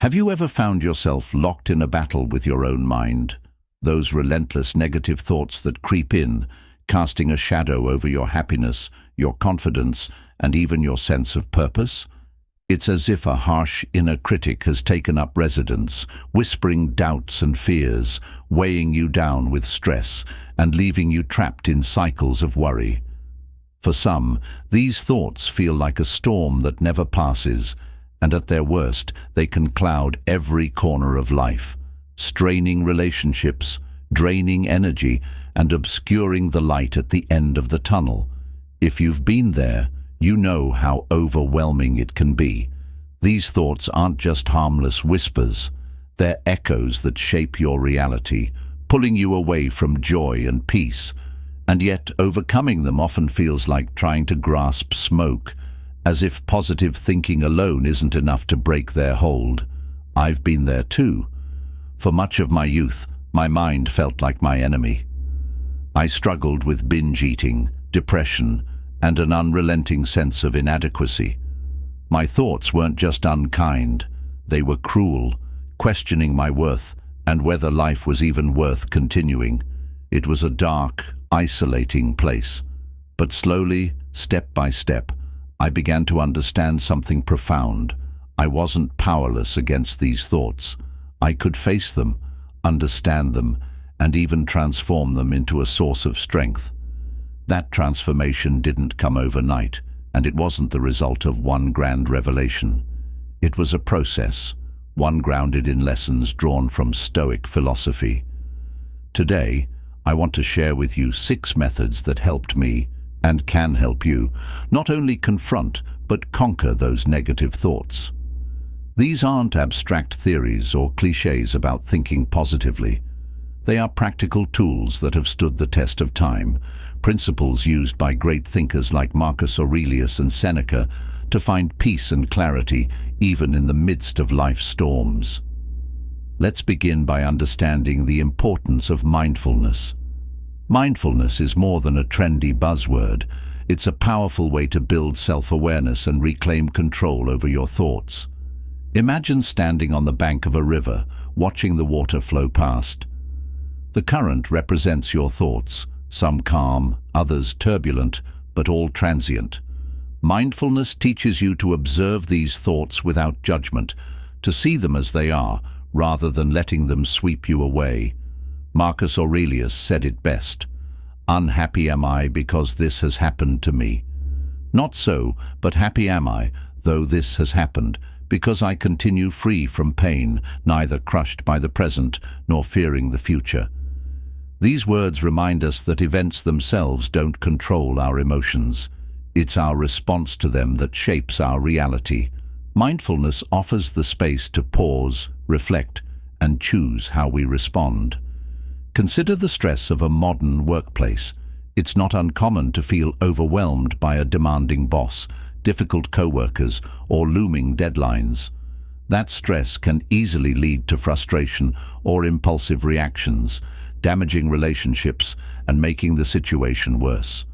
Have you ever found yourself locked in a battle with your own mind? Those relentless negative thoughts that creep in, casting a shadow over your happiness, your confidence, and even your sense of purpose? It's as if a harsh inner critic has taken up residence, whispering doubts and fears, weighing you down with stress, and leaving you trapped in cycles of worry. For some, these thoughts feel like a storm that never passes, and at their worst, they can cloud every corner of life, straining relationships, draining energy, and obscuring the light at the end of the tunnel. If you've been there, you know how overwhelming it can be. These thoughts aren't just harmless whispers. They're echoes that shape your reality, pulling you away from joy and peace. And yet, overcoming them often feels like trying to grasp smoke, as if positive thinking alone isn't enough to break their hold. I've been there too. For much of my youth, my mind felt like my enemy. I struggled with binge eating, depression, and an unrelenting sense of inadequacy. My thoughts weren't just unkind, they were cruel, questioning my worth and whether life was even worth continuing. It was a dark, isolating place. But slowly, step by step, I began to understand something profound. I wasn't powerless against these thoughts. I could face them, understand them, and even transform them into a source of strength. That transformation didn't come overnight, and it wasn't the result of one grand revelation. It was a process, one grounded in lessons drawn from Stoic philosophy. Today, I want to share with you 6 methods that helped me, and can help you, not only confront, but conquer those negative thoughts. These aren't abstract theories or cliches about thinking positively. They are practical tools that have stood the test of time, principles used by great thinkers like Marcus Aurelius and Seneca to find peace and clarity even in the midst of life's storms. Let's begin by understanding the importance of mindfulness. Mindfulness is more than a trendy buzzword. It's a powerful way to build self-awareness and reclaim control over your thoughts. Imagine standing on the bank of a river, watching the water flow past. The current represents your thoughts, some calm, others turbulent, but all transient. Mindfulness teaches you to observe these thoughts without judgment, to see them as they are, rather than letting them sweep you away. Marcus Aurelius said it best: "Unhappy am I because this has happened to me. Not so, but happy am I, though this has happened, because I continue free from pain, neither crushed by the present, nor fearing the future." These words remind us that events themselves don't control our emotions. It's our response to them that shapes our reality. Mindfulness offers the space to pause, reflect, and choose how we respond. Consider the stress of a modern workplace. It's not uncommon to feel overwhelmed by a demanding boss, difficult co-workers, or looming deadlines. That stress can easily lead to frustration or impulsive reactions, damaging relationships and making the situation worse.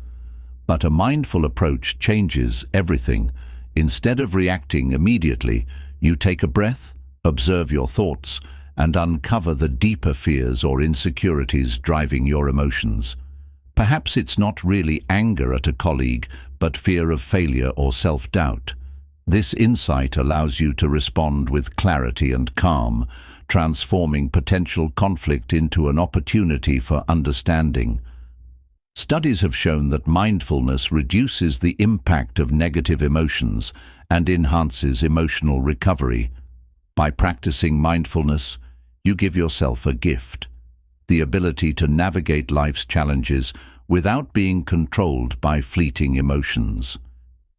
But a mindful approach changes everything. Instead of reacting immediately, you take a breath, observe your thoughts, and uncover the deeper fears or insecurities driving your emotions. Perhaps it's not really anger at a colleague, but fear of failure or self-doubt. This insight allows you to respond with clarity and calm, transforming potential conflict into an opportunity for understanding. Studies have shown that mindfulness reduces the impact of negative emotions and enhances emotional recovery. By practicing mindfulness, you give yourself a gift: the ability to navigate life's challenges without being controlled by fleeting emotions.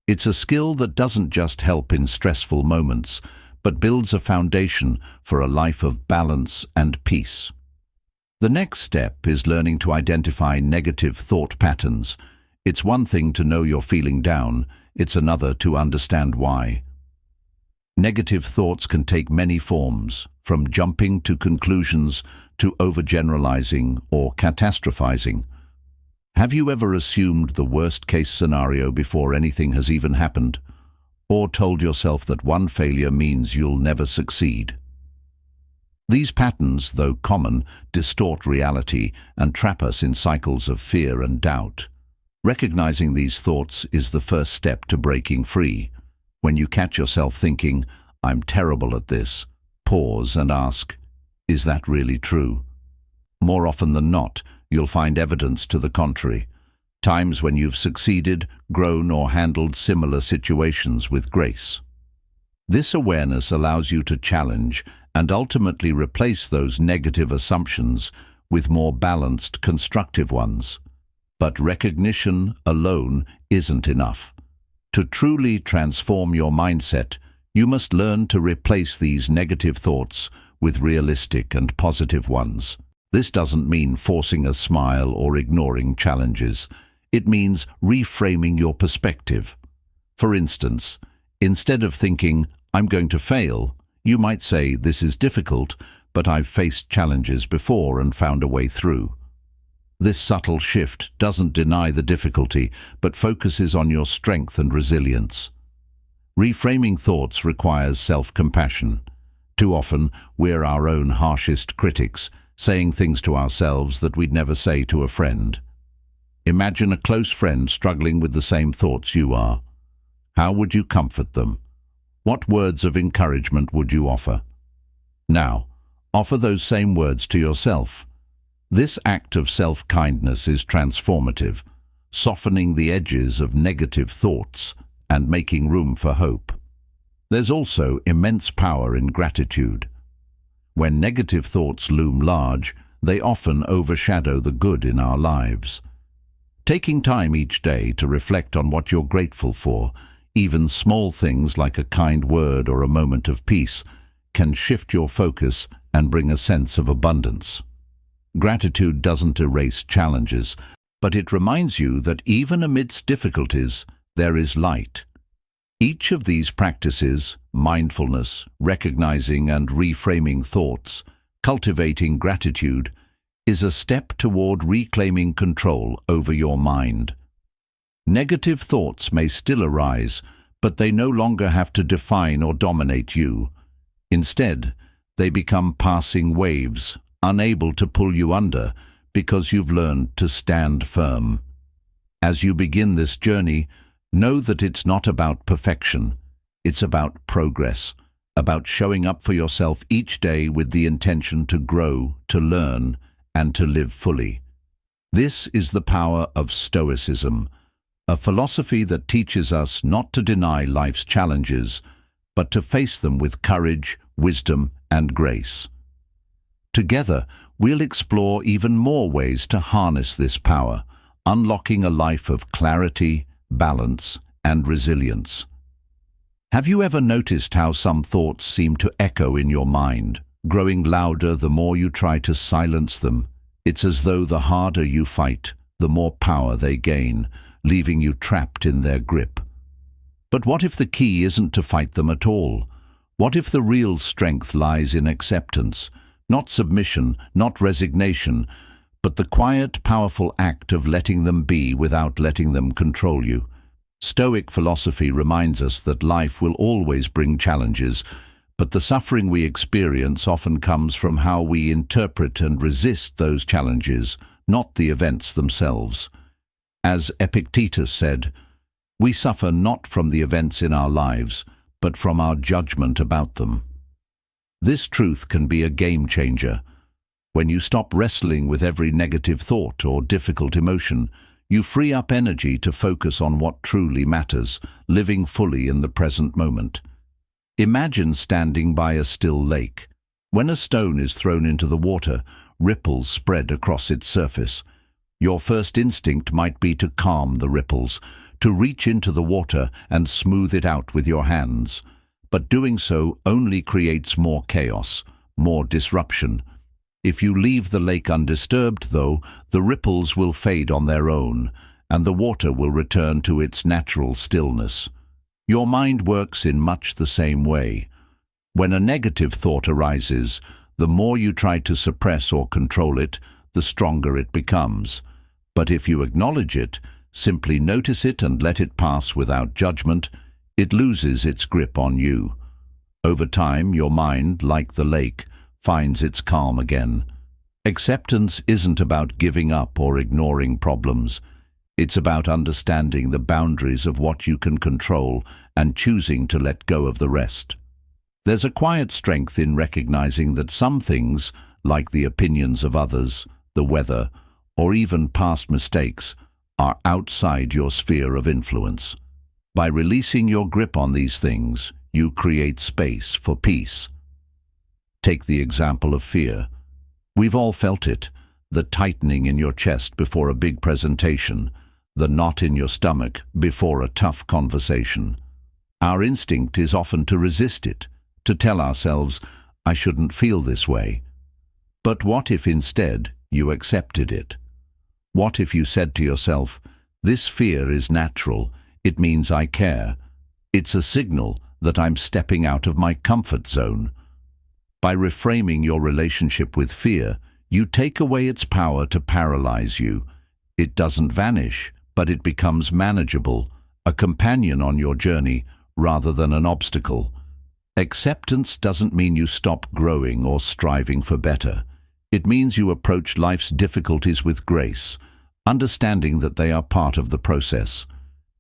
It's a skill that doesn't just help in stressful moments, but builds a foundation for a life of balance and peace. The next step is learning to identify negative thought patterns. It's one thing to know you're feeling down, it's another to understand why. Negative thoughts can take many forms, from jumping to conclusions to overgeneralizing or catastrophizing. Have you ever assumed the worst-case scenario before anything has even happened? or told yourself that one failure means you'll never succeed. These patterns, though common, distort reality and trap us in cycles of fear and doubt. Recognizing these thoughts is the first step to breaking free. When you catch yourself thinking, "I'm terrible at this," pause and ask, "Is that really true?" More often than not, you'll find evidence to the contrary. Times when you've succeeded, grown, or handled similar situations with grace. This awareness allows you to challenge and ultimately replace those negative assumptions with more balanced, constructive ones. But recognition alone isn't enough. To truly transform your mindset, you must learn to replace these negative thoughts with realistic and positive ones. This doesn't mean forcing a smile or ignoring challenges. It means reframing your perspective. For instance, instead of thinking, "I'm going to fail," you might say, "This is difficult, but I've faced challenges before and found a way through." This subtle shift doesn't deny the difficulty, but focuses on your strength and resilience. Reframing thoughts requires self-compassion. Too often, we're our own harshest critics, saying things to ourselves that we'd never say to a friend. Imagine a close friend struggling with the same thoughts you are. How would you comfort them? What words of encouragement would you offer? Now, offer those same words to yourself. This act of self-kindness is transformative, softening the edges of negative thoughts and making room for hope. There's also immense power in gratitude. When negative thoughts loom large, they often overshadow the good in our lives. Taking time each day to reflect on what you're grateful for, even small things like a kind word or a moment of peace, can shift your focus and bring a sense of abundance. Gratitude doesn't erase challenges, but it reminds you that even amidst difficulties, there is light. Each of these practices, mindfulness, recognizing and reframing thoughts, cultivating gratitude, is a step toward reclaiming control over your mind. Negative thoughts may still arise, but they no longer have to define or dominate you. Instead, they become passing waves, unable to pull you under because you've learned to stand firm. As you begin this journey, know that it's not about perfection. It's about progress, about showing up for yourself each day with the intention to grow, to learn, and to live fully. This is the power of Stoicism, a philosophy that teaches us not to deny life's challenges, but to face them with courage, wisdom, and grace. Together, we'll explore even more ways to harness this power, unlocking a life of clarity, balance, and resilience. Have you ever noticed how some thoughts seem to echo in your mind, growing louder the more you try to silence them? It's as though the harder you fight, the more power they gain, leaving you trapped in their grip. But what if the key isn't to fight them at all? What if the real strength lies in acceptance? Not submission, not resignation, but the quiet, powerful act of letting them be without letting them control you. Stoic philosophy reminds us that life will always bring challenges, but the suffering we experience often comes from how we interpret and resist those challenges, not the events themselves. As Epictetus said, "We suffer not from the events in our lives, but from our judgment about them." This truth can be a game changer. When you stop wrestling with every negative thought or difficult emotion, you free up energy to focus on what truly matters, living fully in the present moment. Imagine standing by a still lake. When a stone is thrown into the water, ripples spread across its surface. Your first instinct might be to calm the ripples, to reach into the water and smooth it out with your hands. But doing so only creates more chaos, more disruption. If you leave the lake undisturbed, though, the ripples will fade on their own, and the water will return to its natural stillness. Your mind works in much the same way. When a negative thought arises, the more you try to suppress or control it, the stronger it becomes. But if you acknowledge it, simply notice it and let it pass without judgment, it loses its grip on you. Over time, your mind, like the lake, finds its calm again. Acceptance isn't about giving up or ignoring problems. It's about understanding the boundaries of what you can control and choosing to let go of the rest. There's a quiet strength in recognizing that some things, like the opinions of others, the weather, or even past mistakes, are outside your sphere of influence. By releasing your grip on these things, you create space for peace. Take the example of fear. We've all felt it, the tightening in your chest before a big presentation, the knot in your stomach before a tough conversation. Our instinct is often to resist it, to tell ourselves, I shouldn't feel this way. But what if instead you accepted it? What if you said to yourself, this fear is natural, it means I care. It's a signal that I'm stepping out of my comfort zone. By reframing your relationship with fear, you take away its power to paralyze you. It doesn't vanish, but it becomes manageable, a companion on your journey rather than an obstacle. Acceptance doesn't mean you stop growing or striving for better. It means you approach life's difficulties with grace, understanding that they are part of the process.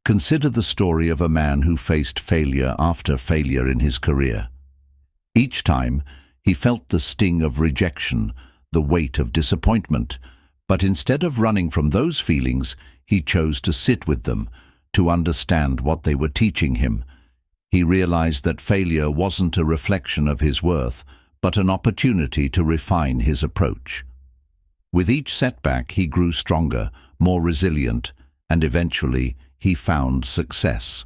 Consider the story of a man who faced failure after failure in his career. Each time, he felt the sting of rejection, the weight of disappointment, but instead of running from those feelings, he chose to sit with them, to understand what they were teaching him. He realized that failure wasn't a reflection of his worth, but an opportunity to refine his approach. With each setback, he grew stronger, more resilient, and eventually he found success,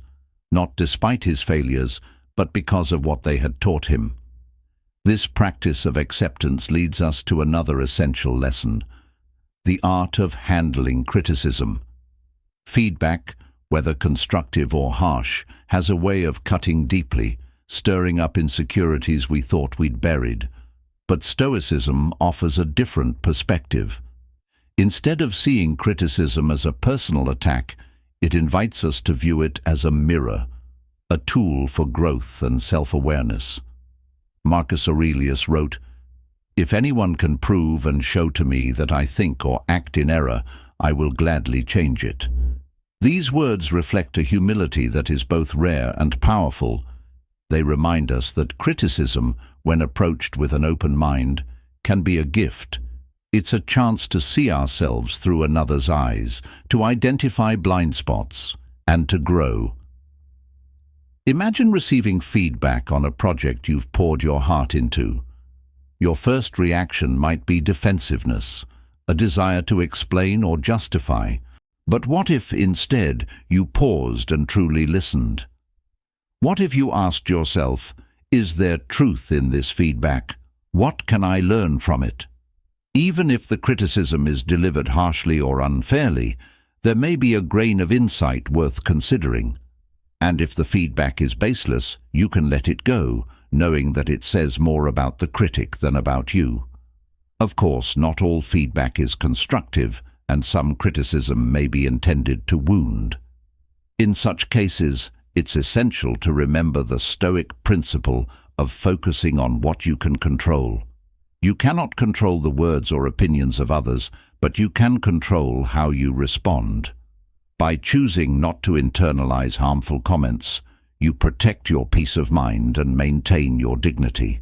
not despite his failures, but because of what they had taught him. This practice of acceptance leads us to another essential lesson: the art of handling criticism. Feedback, whether constructive or harsh, has a way of cutting deeply, stirring up insecurities we thought we'd buried. But Stoicism offers a different perspective. Instead of seeing criticism as a personal attack, it invites us to view it as a mirror, a tool for growth and self-awareness. Marcus Aurelius wrote, "If anyone can prove and show to me that I think or act in error, I will gladly change it." These words reflect a humility that is both rare and powerful. They remind us that criticism, when approached with an open mind, can be a gift. It's a chance to see ourselves through another's eyes, to identify blind spots, and to grow. Imagine receiving feedback on a project you've poured your heart into. Your first reaction might be defensiveness, a desire to explain or justify. But what if instead you paused and truly listened? What if you asked yourself, is there truth in this feedback? What can I learn from it? Even if the criticism is delivered harshly or unfairly, there may be a grain of insight worth considering. And if the feedback is baseless, you can let it go, knowing that it says more about the critic than about you. Of course, not all feedback is constructive, and some criticism may be intended to wound. In such cases, it's essential to remember the Stoic principle of focusing on what you can control. You cannot control the words or opinions of others, but you can control how you respond. By choosing not to internalize harmful comments, you protect your peace of mind and maintain your dignity.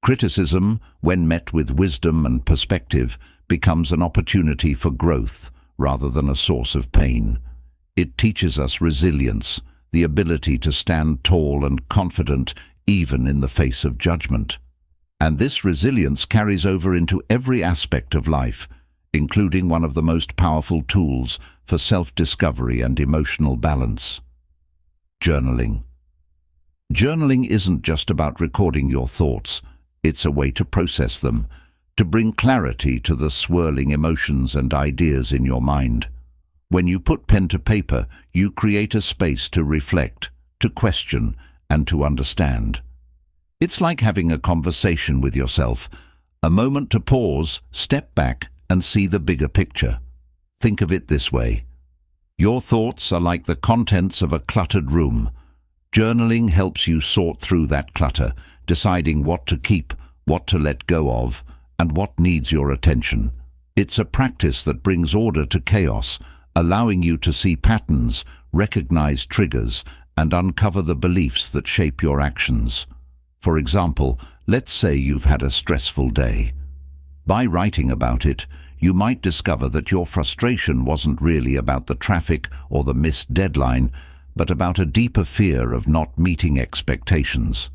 Criticism, when met with wisdom and perspective, becomes an opportunity for growth rather than a source of pain. It teaches us resilience, the ability to stand tall and confident even in the face of judgment. And this resilience carries over into every aspect of life, including one of the most powerful tools for self-discovery and emotional balance: journaling. Journaling isn't just about recording your thoughts, it's a way to process them, to bring clarity to the swirling emotions and ideas in your mind. When you put pen to paper, you create a space to reflect, to question, and to understand. It's like having a conversation with yourself, a moment to pause, step back, and see the bigger picture. Think of it this way: your thoughts are like the contents of a cluttered room. Journaling helps you sort through that clutter, deciding what to keep, what to let go of, and what needs your attention. It's a practice that brings order to chaos, allowing you to see patterns, recognize triggers, and uncover the beliefs that shape your actions. For example, let's say you've had a stressful day. By writing about it, you might discover that your frustration wasn't really about the traffic or the missed deadline, but about a deeper fear of not meeting expectations.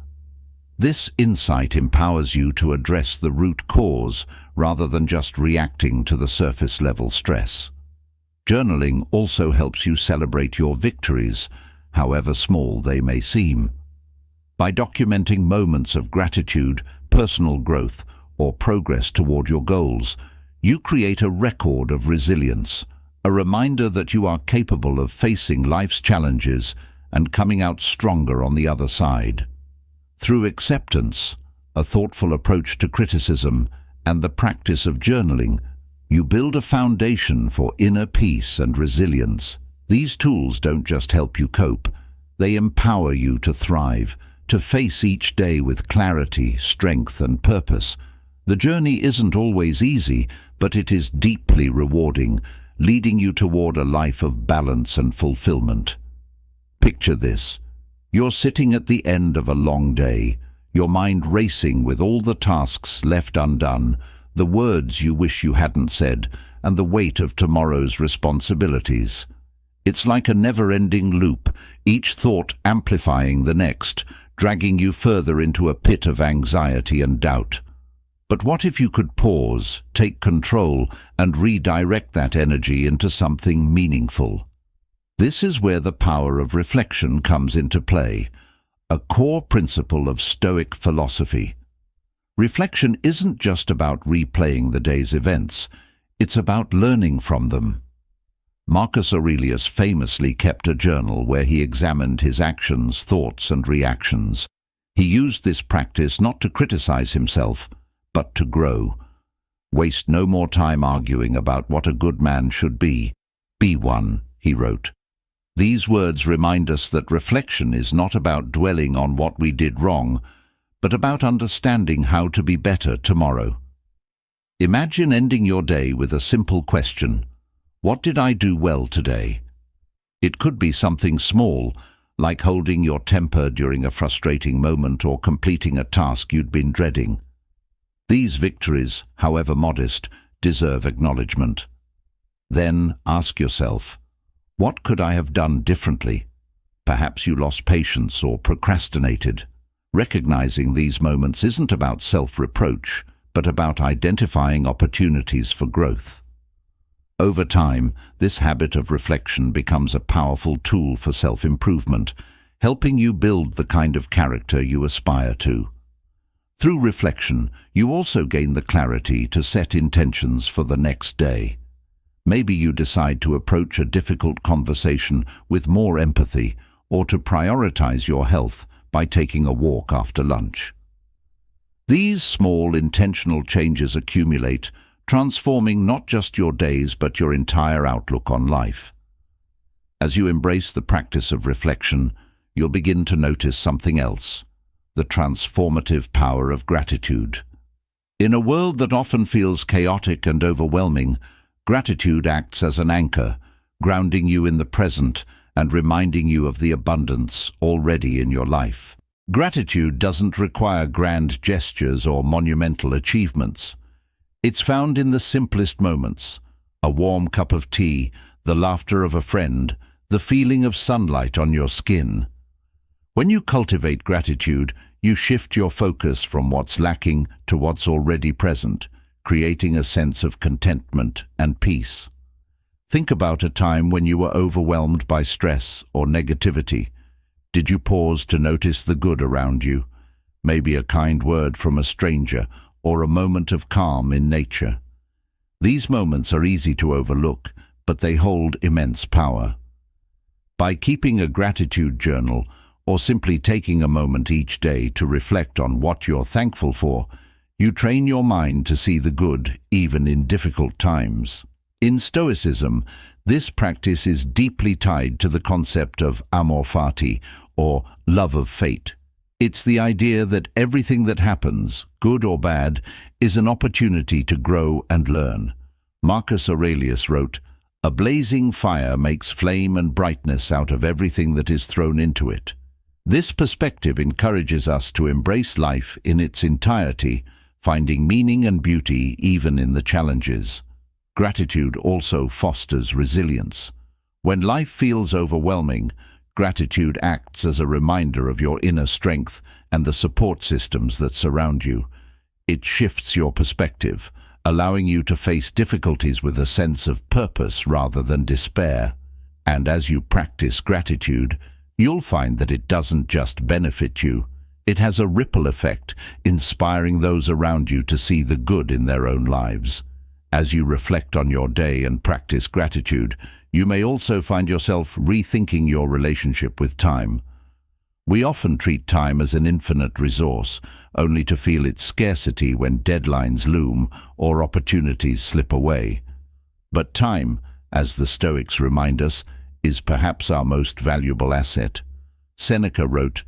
This insight empowers you to address the root cause rather than just reacting to the surface-level stress. Journaling also helps you celebrate your victories, however small they may seem. By documenting moments of gratitude, personal growth, or progress toward your goals, you create a record of resilience, a reminder that you are capable of facing life's challenges and coming out stronger on the other side. Through acceptance, a thoughtful approach to criticism, and the practice of journaling, you build a foundation for inner peace and resilience. These tools don't just help you cope, they empower you to thrive, to face each day with clarity, strength, and purpose. The journey isn't always easy, but it is deeply rewarding, leading you toward a life of balance and fulfillment. Picture this. You're sitting at the end of a long day, your mind racing with all the tasks left undone, the words you wish you hadn't said, and the weight of tomorrow's responsibilities. It's like a never-ending loop, each thought amplifying the next, dragging you further into a pit of anxiety and doubt. But what if you could pause, take control, and redirect that energy into something meaningful? This is where the power of reflection comes into play, a core principle of Stoic philosophy. Reflection isn't just about replaying the day's events, it's about learning from them. Marcus Aurelius famously kept a journal where he examined his actions, thoughts, and reactions. He used this practice not to criticize himself, but to grow. Waste no more time arguing about what a good man should be. Be one, he wrote. These words remind us that reflection is not about dwelling on what we did wrong, but about understanding how to be better tomorrow. Imagine ending your day with a simple question: what did I do well today? It could be something small, like holding your temper during a frustrating moment or completing a task you'd been dreading. These victories, however modest, deserve acknowledgement. Then ask yourself, what could I have done differently? Perhaps you lost patience or procrastinated. Recognizing these moments isn't about self-reproach, but about identifying opportunities for growth. Over time, this habit of reflection becomes a powerful tool for self-improvement, helping you build the kind of character you aspire to. Through reflection, you also gain the clarity to set intentions for the next day. Maybe you decide to approach a difficult conversation with more empathy, or to prioritize your health by taking a walk after lunch. These small, intentional changes accumulate, transforming not just your days but your entire outlook on life. As you embrace the practice of reflection, you'll begin to notice something else: the transformative power of gratitude. In a world that often feels chaotic and overwhelming, gratitude acts as an anchor, grounding you in the present and reminding you of the abundance already in your life. Gratitude doesn't require grand gestures or monumental achievements. It's found in the simplest moments: a warm cup of tea, the laughter of a friend, the feeling of sunlight on your skin. When you cultivate gratitude, you shift your focus from what's lacking to what's already present, creating a sense of contentment and peace. Think about a time when you were overwhelmed by stress or negativity. Did you pause to notice the good around you? Maybe a kind word from a stranger or a moment of calm in nature. These moments are easy to overlook, but they hold immense power. By keeping a gratitude journal, or simply taking a moment each day to reflect on what you're thankful for, you train your mind to see the good even in difficult times. In Stoicism, this practice is deeply tied to the concept of amor fati, or love of fate. It's the idea that everything that happens, good or bad, is an opportunity to grow and learn. Marcus Aurelius wrote, "A blazing fire makes flame and brightness out of everything that is thrown into it." This perspective encourages us to embrace life in its entirety, finding meaning and beauty even in the challenges. Gratitude also fosters resilience. When life feels overwhelming, gratitude acts as a reminder of your inner strength and the support systems that surround you. It shifts your perspective, allowing you to face difficulties with a sense of purpose rather than despair. And as you practice gratitude, you'll find that it doesn't just benefit you. It has a ripple effect, inspiring those around you to see the good in their own lives. As you reflect on your day and practice gratitude, you may also find yourself rethinking your relationship with time. We often treat time as an infinite resource, only to feel its scarcity when deadlines loom or opportunities slip away. But time, as the Stoics remind us, is perhaps our most valuable asset. Seneca wrote,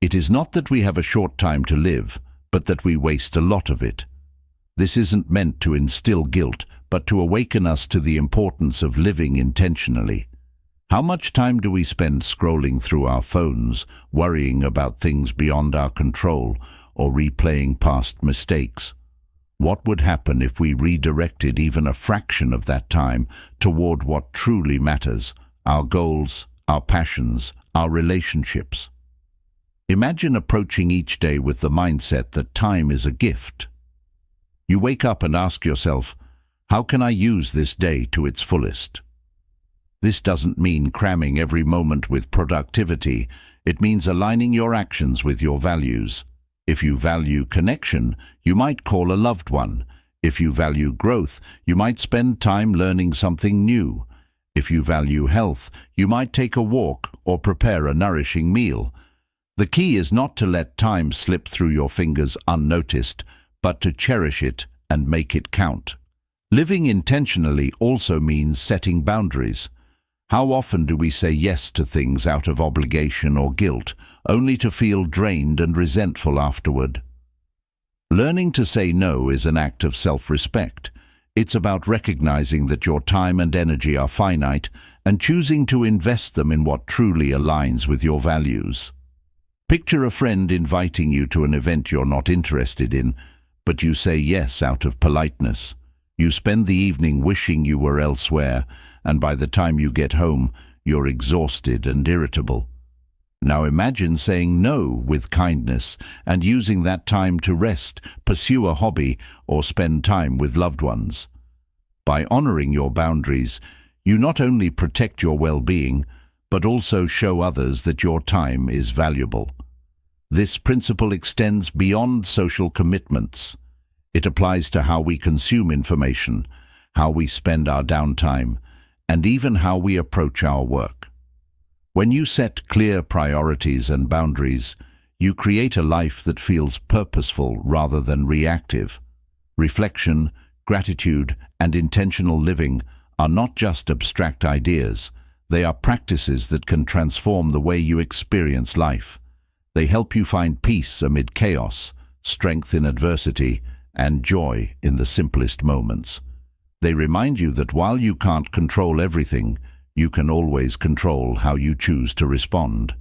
"It is not that we have a short time to live, but that we waste a lot of it." This isn't meant to instill guilt, but to awaken us to the importance of living intentionally. How much time do we spend scrolling through our phones, worrying about things beyond our control, or replaying past mistakes? What would happen if we redirected even a fraction of that time toward what truly matters, our goals, our passions, our relationships? Imagine approaching each day with the mindset that time is a gift. You wake up and ask yourself, how can I use this day to its fullest? This doesn't mean cramming every moment with productivity. It means aligning your actions with your values. If you value connection, you might call a loved one. If you value growth, you might spend time learning something new. If you value health, you might take a walk or prepare a nourishing meal. The key is not to let time slip through your fingers unnoticed, but to cherish it and make it count. Living intentionally also means setting boundaries. How often do we say yes to things out of obligation or guilt, only to feel drained and resentful afterward? Learning to say no is an act of self-respect. It's about recognizing that your time and energy are finite and choosing to invest them in what truly aligns with your values. Picture a friend inviting you to an event you're not interested in, but you say yes out of politeness. You spend the evening wishing you were elsewhere, and by the time you get home, you're exhausted and irritable. Now imagine saying no with kindness and using that time to rest, pursue a hobby, or spend time with loved ones. By honoring your boundaries, you not only protect your well-being, but also show others that your time is valuable. This principle extends beyond social commitments. It applies to how we consume information, how we spend our downtime, and even how we approach our work. When you set clear priorities and boundaries, you create a life that feels purposeful rather than reactive. Reflection, gratitude, and intentional living are not just abstract ideas. They are practices that can transform the way you experience life. They help you find peace amid chaos, strength in adversity, and joy in the simplest moments. They remind you that while you can't control everything, you can always control how you choose to respond.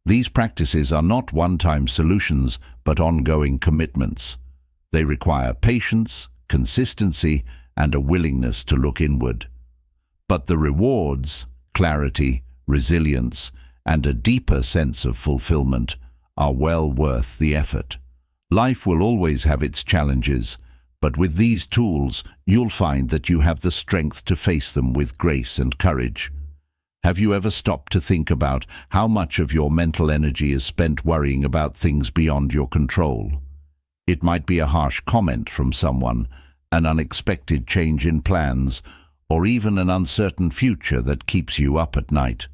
These practices are not one-time solutions, but ongoing commitments. They require patience, consistency, and a willingness to look inward. But the rewards, clarity, resilience, and a deeper sense of fulfillment are well worth the effort. Life will always have its challenges, but with these tools, you'll find that you have the strength to face them with grace and courage. Have you ever stopped to think about how much of your mental energy is spent worrying about things beyond your control? It might be a harsh comment from someone, an unexpected change in plans, or even an uncertain future that keeps you up at night.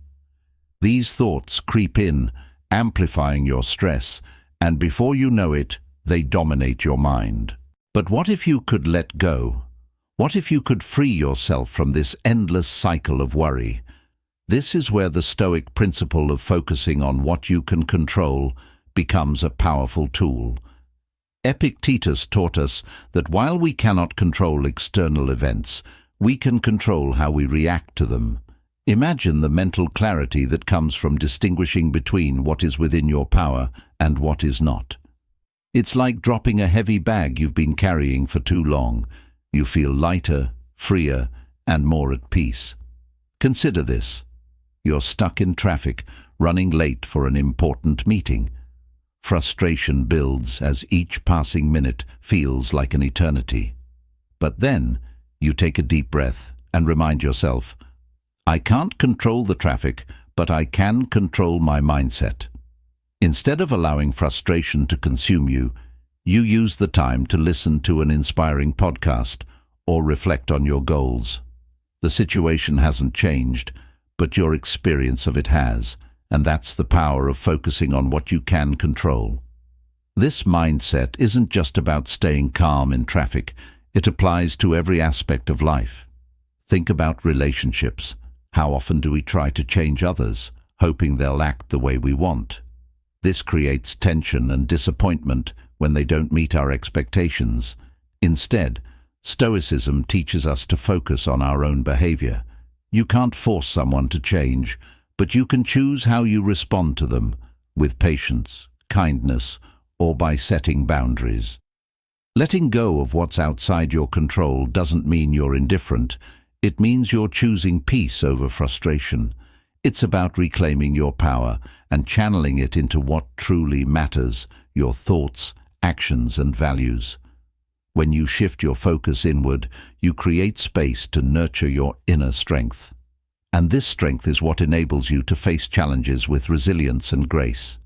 These thoughts creep in, amplifying your stress, and before you know it, they dominate your mind. But what if you could let go? What if you could free yourself from this endless cycle of worry? This is where the Stoic principle of focusing on what you can control becomes a powerful tool. Epictetus taught us that while we cannot control external events, we can control how we react to them. Imagine the mental clarity that comes from distinguishing between what is within your power and what is not. It's like dropping a heavy bag you've been carrying for too long. You feel lighter, freer, and more at peace. Consider this. You're stuck in traffic, running late for an important meeting. Frustration builds as each passing minute feels like an eternity. But then, you take a deep breath and remind yourself, I can't control the traffic, but I can control my mindset. Instead of allowing frustration to consume you, you use the time to listen to an inspiring podcast or reflect on your goals. The situation hasn't changed, but your experience of it has, and that's the power of focusing on what you can control. This mindset isn't just about staying calm in traffic, it applies to every aspect of life. Think about relationships. How often do we try to change others, hoping they'll act the way we want? This creates tension and disappointment when they don't meet our expectations. Instead, Stoicism teaches us to focus on our own behavior. You can't force someone to change, but you can choose how you respond to them, with patience, kindness, or by setting boundaries. Letting go of what's outside your control doesn't mean you're indifferent. It means you're choosing peace over frustration. It's about reclaiming your power and channeling it into what truly matters, your thoughts, actions, and values. When you shift your focus inward, you create space to nurture your inner strength. And this strength is what enables you to face challenges with resilience and grace.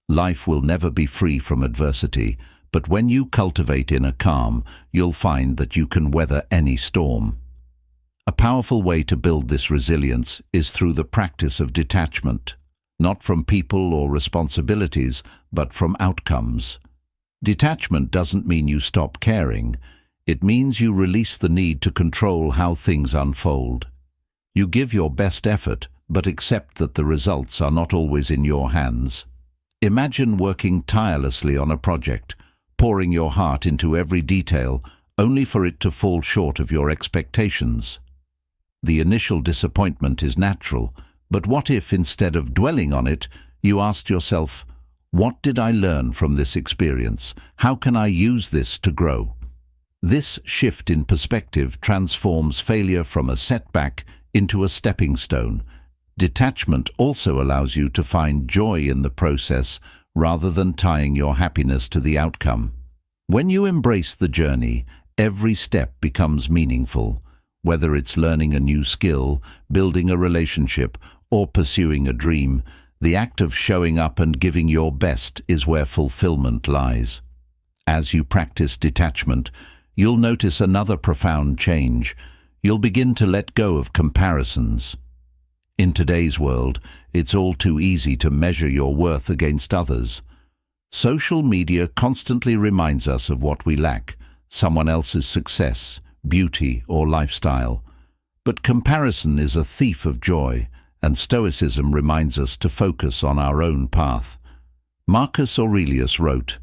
Life will never be free from adversity, but when you cultivate inner calm, you'll find that you can weather any storm. A powerful way to build this resilience is through the practice of detachment, not from people or responsibilities, but from outcomes. Detachment doesn't mean you stop caring. It means you release the need to control how things unfold. You give your best effort, but accept that the results are not always in your hands. Imagine working tirelessly on a project, pouring your heart into every detail, only for it to fall short of your expectations. The initial disappointment is natural, but what if, instead of dwelling on it, you asked yourself, what did I learn from this experience? How can I use this to grow? This shift in perspective transforms failure from a setback into a stepping stone. Detachment also allows you to find joy in the process rather than tying your happiness to the outcome. When you embrace the journey, every step becomes meaningful. Whether it's learning a new skill, building a relationship, or pursuing a dream, the act of showing up and giving your best is where fulfillment lies. As you practice detachment, you'll notice another profound change. You'll begin to let go of comparisons. In today's world, it's all too easy to measure your worth against others. Social media constantly reminds us of what we lack, someone else's success, beauty, or lifestyle. But comparison is a thief of joy, and Stoicism reminds us to focus on our own path. Marcus Aurelius wrote,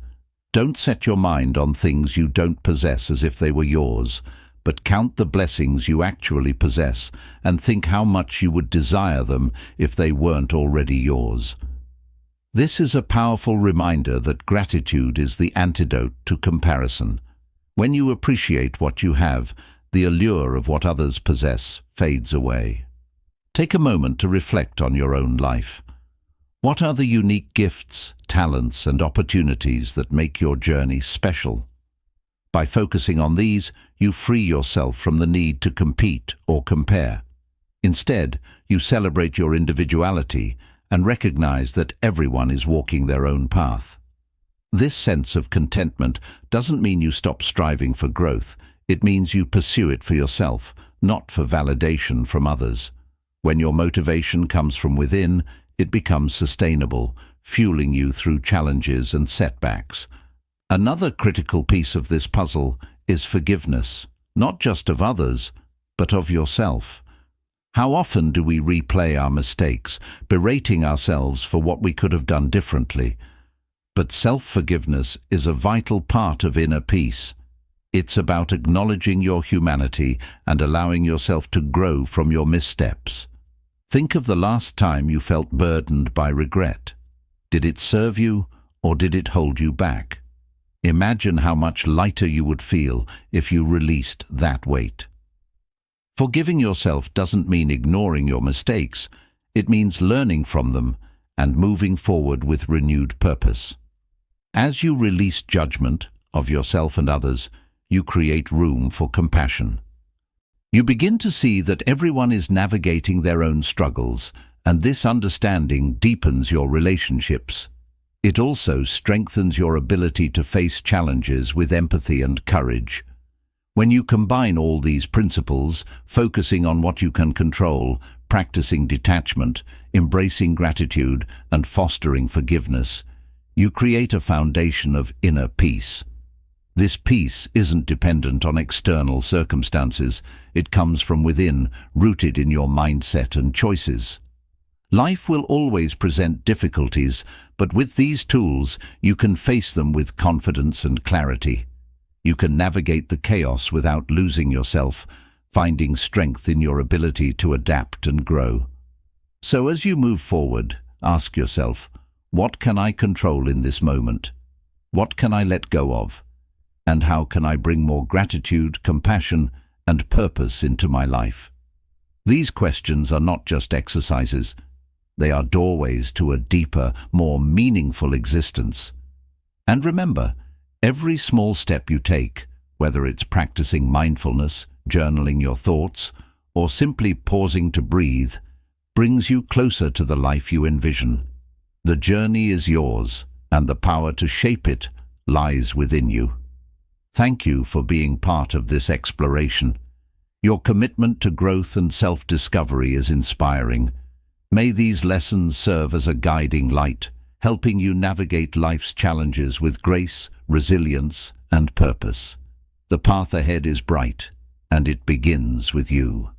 "Don't set your mind on things you don't possess as if they were yours, but count the blessings you actually possess and think how much you would desire them if they weren't already yours." This is a powerful reminder that gratitude is the antidote to comparison. When you appreciate what you have, the allure of what others possess fades away. Take a moment to reflect on your own life. What are the unique gifts, talents, and opportunities that make your journey special? By focusing on these, you free yourself from the need to compete or compare. Instead, you celebrate your individuality and recognize that everyone is walking their own path. This sense of contentment doesn't mean you stop striving for growth. It means you pursue it for yourself, not for validation from others. When your motivation comes from within, it becomes sustainable, fueling you through challenges and setbacks. Another critical piece of this puzzle is forgiveness, not just of others, but of yourself. How often do we replay our mistakes, berating ourselves for what we could have done differently? But self-forgiveness is a vital part of inner peace. It's about acknowledging your humanity and allowing yourself to grow from your missteps. Think of the last time you felt burdened by regret. Did it serve you, or did it hold you back? Imagine how much lighter you would feel if you released that weight. Forgiving yourself doesn't mean ignoring your mistakes. It means learning from them and moving forward with renewed purpose. As you release judgment of yourself and others, you create room for compassion. You begin to see that everyone is navigating their own struggles, and this understanding deepens your relationships. It also strengthens your ability to face challenges with empathy and courage. When you combine all these principles, focusing on what you can control, practicing detachment, embracing gratitude, and fostering forgiveness, you create a foundation of inner peace. This peace isn't dependent on external circumstances. It comes from within, rooted in your mindset and choices. Life will always present difficulties, but with these tools, you can face them with confidence and clarity. You can navigate the chaos without losing yourself, finding strength in your ability to adapt and grow. So as you move forward, ask yourself, what can I control in this moment? What can I let go of? And how can I bring more gratitude, compassion, and purpose into my life? These questions are not just exercises. They are doorways to a deeper, more meaningful existence. And remember, every small step you take, whether it's practicing mindfulness, journaling your thoughts, or simply pausing to breathe, brings you closer to the life you envision. The journey is yours, and the power to shape it lies within you. Thank you for being part of this exploration. Your commitment to growth and self-discovery is inspiring. May these lessons serve as a guiding light, helping you navigate life's challenges with grace, resilience, and purpose. The path ahead is bright, and it begins with you.